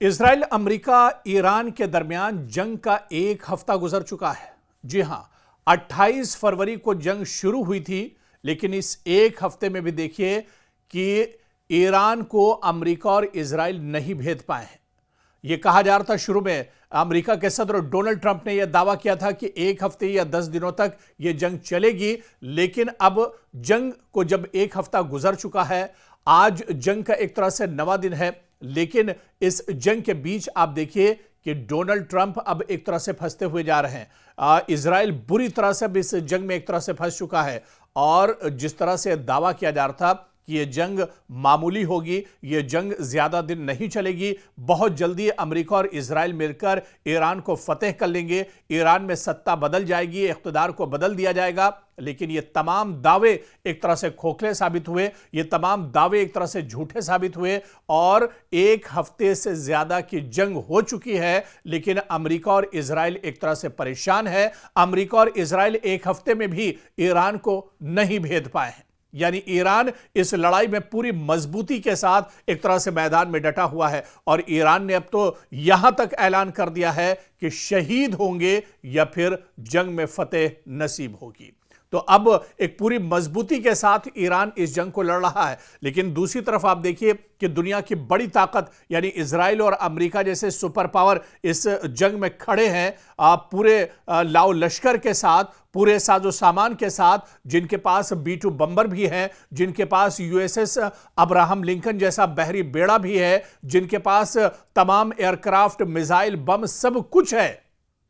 Israel, America, Iran के दरमियान जंग का एक हफ्ता गुजर चुका है। जी हां, 28 फरवरी को जंग शुरू हुई थी, लेकिन इस एक हफ्ते में भी देखिए कि ईरान को अमेरिका और इजराइल नहीं भेद पाए हैं। यह कहा जा रहा था शुरू में, अमेरिका के सदर डोनाल्ड ट्रंप ने यह दावा किया था कि एक हफ्ते या 10 दिनों तक यह जंग चलेगी, लेकिन अब जंग को जब एक हफ्ता गुजर चुका है, आज जंग का एक तरह से नवा दिन है। लेकिन इस जंग के बीच आप देखिए कि डोनाल्ड ट्रंप अब एक तरह से फंसते हुए जा रहे हैं। इजराइल बुरी तरह से अब इस जंग में एक तरह से फंस चुका है, और जिस तरह से दावा किया जा रहा था कि यह जंग मामूली होगी, यह जंग ज्यादा दिन नहीं चलेगी, बहुत जल्दी अमेरिका और इजराइल मिलकर ईरान को फतेह कर लेंगे, ईरान में सत्ता बदल जाएगी, इख्तिदार को बदल दिया जाएगा। लेकिन ये तमाम दावे एक तरह से खोखले साबित हुए, ये तमाम दावे एक तरह से झूठे साबित हुए, और एक हफ्ते से ज्यादा की जंग हो चुकी है, लेकिन अमेरिका और इजराइल एक तरह से परेशान है। अमेरिका और इजराइल एक हफ्ते में भी ईरान को नहीं भेद पाए हैं। यानी ईरान इस लड़ाई में पूरी मजबूती के साथ एक तरह से मैदान में डटा हुआ है, और ईरान ने अब तो यहां तक ऐलान कर दिया है कि शहीद होंगे या फिर जंग में फतेह नसीब होगी। तो अब एक पूरी मजबूती के साथ ईरान इस जंग को लड़ रहा है। लेकिन दूसरी तरफ आप देखिए कि दुनिया की बड़ी ताकत यानी इजराइल और अमेरिका जैसे सुपर पावर इस जंग में खड़े हैं, पूरे लाओ लश्कर के साथ, पूरे साजो सामान के साथ, जिनके पास B-2 बम्बर भी हैं, जिनके पास USS अब्राहम लिंकन जैसा बहरी बेड़ा भी है, जिनके पास तमाम एयरक्राफ्ट, मिसाइल, बम सब कुछ है।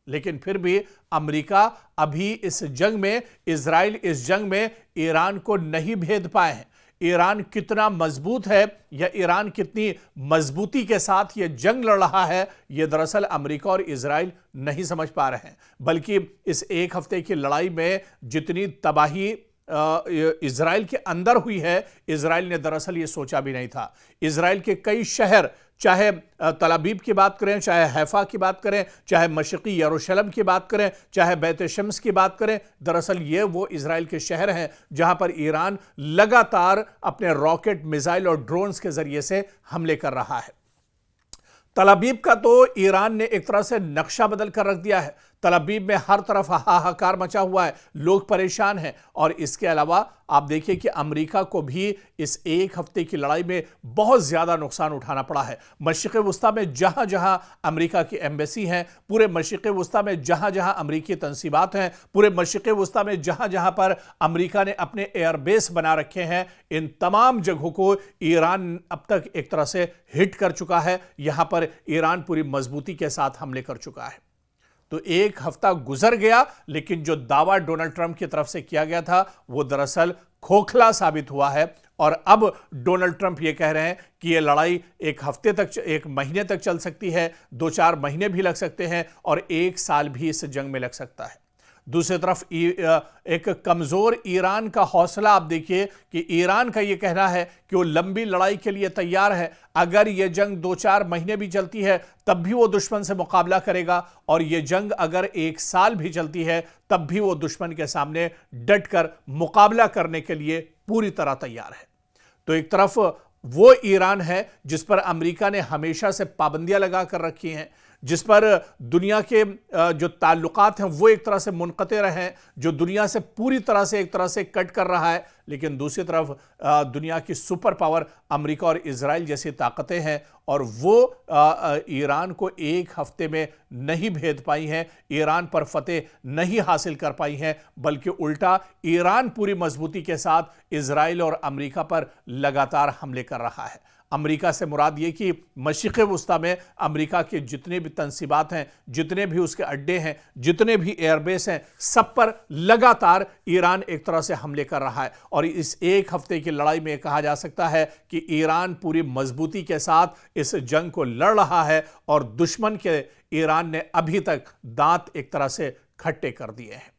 लेकिन फिर भी अमेरिका अभी इस जंग में, इजराइल इस जंग में ईरान को नहीं भेद पाए हैं। ईरान कितना मजबूत है या ईरान कितनी मजबूती के साथ यह जंग लड़ रहा है, यह दरअसल अमेरिका और इजराइल नहीं समझ पा रहे हैं। बल्कि इस एक हफ्ते की लड़ाई में जितनी तबाही इजराइल के अंदर हुई है, इजराइल ने दरअसल यह सोचा भी नहीं था। इजराइल के कई शहर, चाहे तल अबीब की बात करें, चाहे हैफा की बात करें, चाहे मशरिकी यरूशलेम की बात करें, चाहे बैत शम्स की बात करें, दरअसल ये वो इजराइल के शहर हैं जहां पर ईरान लगातार अपने रॉकेट, मिसाइल और ड्रोन्स के जरिए से हमले कर रहा है। तल अबीब का तो ईरान ने एक तरह से नक्शा बदल कर रख दिया है। तल अबीब में हर तरफ हाहाकार मचा हुआ है, लोग परेशान हैं। और इसके अलावा आप देखिए कि अमेरिका को भी इस एक हफ्ते की लड़ाई में बहुत ज्यादा नुकसान उठाना पड़ा है। मशरिक़ वुस्ता में जहां जहां अमेरिका की एम्बेसी हैं, पूरे मशरिक़ वुस्ता में जहां जहां अमेरिकी तंसीबात हैं, पूरे मशरिक़ वुस्ता में जहां जहां पर अमेरिका ने अपने एयरबेस बना रखे हैं, इन तमाम जगहों को ईरान अब तक एक तरह से हिट कर चुका है। यहां पर ईरान पूरी मजबूती के साथ हमले कर चुका है। तो एक हफ्ता गुजर गया, लेकिन जो दावा डोनाल्ड ट्रंप की तरफ से किया गया था वो दरअसल खोखला साबित हुआ है। और अब डोनाल्ड ट्रंप ये कह रहे हैं कि ये लड़ाई एक हफ्ते तक, एक महीने तक चल सकती है, 2-4 महीने भी लग सकते हैं, और 1 साल भी इस जंग में लग सकता है। दूसरी तरफ एक कमजोर ईरान का हौसला आप देखिए कि ईरान का यह कहना है कि वो लंबी लड़ाई के लिए तैयार है। अगर यह जंग 2-4 महीने भी चलती है तब भी वो दुश्मन से मुकाबला करेगा, और यह जंग अगर 1 साल भी चलती है तब भी वो दुश्मन के सामने डटकर मुकाबला करने के लिए पूरी तरह तैयार है। तो एक तरफ वो ईरान है जिस पर अमेरिका ने हमेशा से पाबंदियां लगा कर रखी हैं, जिस पर दुनिया के जो ताल्लुकात हैं वो एक तरह से मुनक़ते रहे हैं, जो दुनिया से पूरी तरह से एक तरह से कट कर रहा है। लेकिन दूसरी तरफ दुनिया की सुपर पावर अमेरिका और इजराइल जैसी ताकतें हैं, और वो ईरान को एक हफ्ते में नहीं भेद पाई हैं, ईरान पर फतेह नहीं हासिल कर पाई हैं, बल्कि उल्टा ईरान पूरी मजबूती के साथ इजराइल और अमेरिका पर लगातार हमले कर रहा है। अमेरिका से मुराद ये कि मशरिक़ वुस्ता में अमेरिका के जितने भी तंसीबात हैं, जितने भी उसके अड्डे हैं, जितने भी एयरबेस हैं, सब पर लगातार ईरान एक तरह से हमले कर रहा है। और इस एक हफ्ते की लड़ाई में कहा जा सकता है कि ईरान पूरी मजबूती के साथ इस जंग को लड़ रहा है, और दुश्मन के ईरान ने अभी तक दांत एक तरह से खट्टे कर दिए हैं।